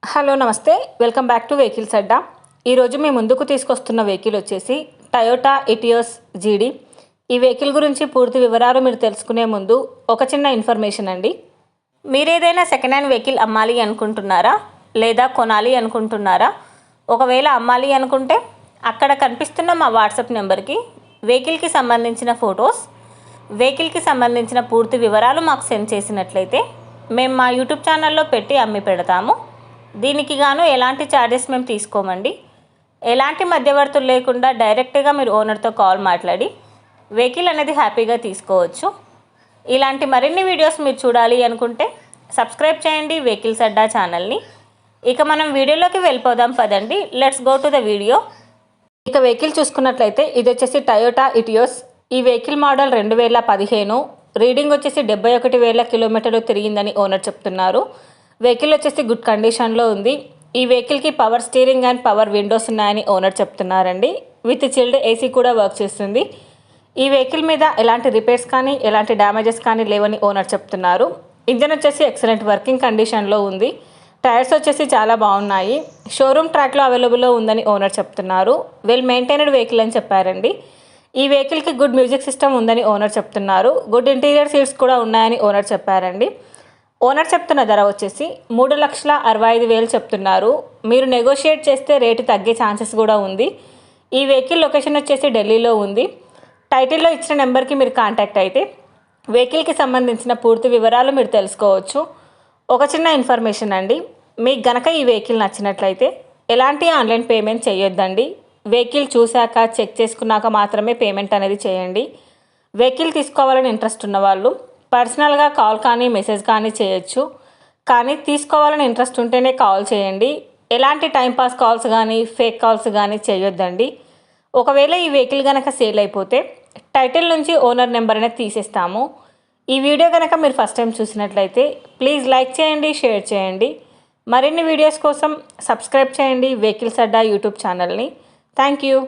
Hello నమస్తే, welcome back to vehicles అడ్డా. ఈరోజు మీ ముందుకు తీసుకొస్తున్న వెహికల్ వచ్చేసి టయోటా ఎటియోస్ జీడీ. ఈ వెహికల్ గురించి పూర్తి వివరాలు మీరు తెలుసుకునే ముందు ఒక చిన్న ఇన్ఫర్మేషన్ అండి. మీరు ఏదైనా సెకండ్ హ్యాండ్ వెహికల్ అమ్మాలి అనుకుంటున్నారా లేదా కొనాలి అనుకుంటున్నారా? ఒకవేళ అమ్మాలి అనుకుంటే అక్కడ కనిపిస్తున్న మా వాట్సాప్ నెంబర్కి వెహికల్కి సంబంధించిన ఫొటోస్, వెహికల్కి సంబంధించిన పూర్తి వివరాలు మాకు సెండ్ చేసినట్లయితే మేము మా యూట్యూబ్ ఛానల్లో పెట్టి అమ్మి పెడతాము. దీనికి గాను ఎలాంటి ఛార్జెస్ మేము తీసుకోమండి. ఎలాంటి మధ్యవర్తులు లేకుండా డైరెక్ట్గా మీరు ఓనర్తో కాల్ మాట్లాడి వెహికల్ అనేది హ్యాపీగా తీసుకోవచ్చు. ఇలాంటి మరిన్ని వీడియోస్ మీరు చూడాలి అనుకుంటే సబ్స్క్రైబ్ చేయండి వెహికల్స్ అడ్డా ఛానల్ని. ఇక మనం వీడియోలోకి వెళ్ళిపోదాం పదండి. Let's go to the video. ఇక వెహికల్ చూసుకున్నట్లయితే ఇది వచ్చేసి టయోటా ఎటియోస్. ఈ వెహికల్ మోడల్ 2015. రీడింగ్ వచ్చేసి 71,000 కిలోమీటర్లు తిరిగిందని ఓనర్ చెప్తున్నారు. వెహికల్ వచ్చేసి గుడ్ కండిషన్లో ఉంది. ఈ వెహికల్కి power steering and power Windows ఉన్నాయని ఓనర్ చెప్తున్నారండి. విత్ చిల్డ్ ఏసీ కూడా వర్క్ చేస్తుంది. ఈ వెహికల్ మీద ఎలాంటి రిపేర్స్ కానీ ఎలాంటి డ్యామేజెస్ కానీ లేవని ఓనర్ చెప్తున్నారు. ఇంజన్ వచ్చేసి ఎక్సలెంట్ వర్కింగ్ కండిషన్లో ఉంది. టైర్స్ వచ్చేసి చాలా బాగున్నాయి. షోరూమ్ ట్రాక్లో అవైలబుల్లో ఉందని ఓనర్ చెప్తున్నారు. వెల్ మెయింటైన్డ్ వెహికల్ అని చెప్పారండి. ఈ వెహికల్కి గుడ్ మ్యూజిక్ సిస్టమ్ ఉందని ఓనర్ చెప్తున్నారు. గుడ్ ఇంటీరియర్ సీట్స్ కూడా ఉన్నాయని ఓనర్ చెప్పారండి. ఓనర్ చెప్తున్న ధర వచ్చేసి 3,65,000 చెప్తున్నారు. మీరు నెగోషియేట్ చేస్తే రేటు తగ్గే ఛాన్సెస్ కూడా ఉంది. ఈ వెహికల్ లొకేషన్ వచ్చేసి ఢిల్లీలో ఉంది. టైటిల్లో ఇచ్చిన నెంబర్కి మీరు కాంటాక్ట్ అయితే వెహికల్కి సంబంధించిన పూర్తి వివరాలు మీరు తెలుసుకోవచ్చు. ఒక చిన్న ఇన్ఫర్మేషన్ అండి, మీకు గనక ఈ వెహికల్ నచ్చినట్లయితే ఎలాంటి ఆన్లైన్ పేమెంట్ చేయొద్దండి. వెహికల్ చూశాక చెక్ చేసుకున్నాక మాత్రమే పేమెంట్ అనేది చేయండి. వెహికల్ తీసుకోవాలని ఇంట్రెస్ట్ ఉన్నవాళ్ళు పర్సనల్గా కాల్ కానీ మెసేజ్ కానీ చేయొచ్చు. కానీ తీసుకోవాలని ఇంట్రెస్ట్ ఉంటేనే కాల్ చేయండి. ఎలాంటి టైంపాస్ కాల్స్ కానీ ఫేక్ కాల్స్ కానీ చేయొద్దండి. ఒకవేళ ఈ వెహికల్ కనుక సేల్ అయిపోతే టైటిల్ నుంచి ఓనర్ నెంబర్ అనేది తీసేస్తాము. ఈ వీడియో కనుక మీరు ఫస్ట్ టైం చూసినట్లయితే ప్లీజ్ లైక్ చేయండి, షేర్ చేయండి. మరిన్ని వీడియోస్ కోసం సబ్స్క్రైబ్ చేయండి వెహికల్స్ అడ్డా యూట్యూబ్ ఛానల్ని. Thank you.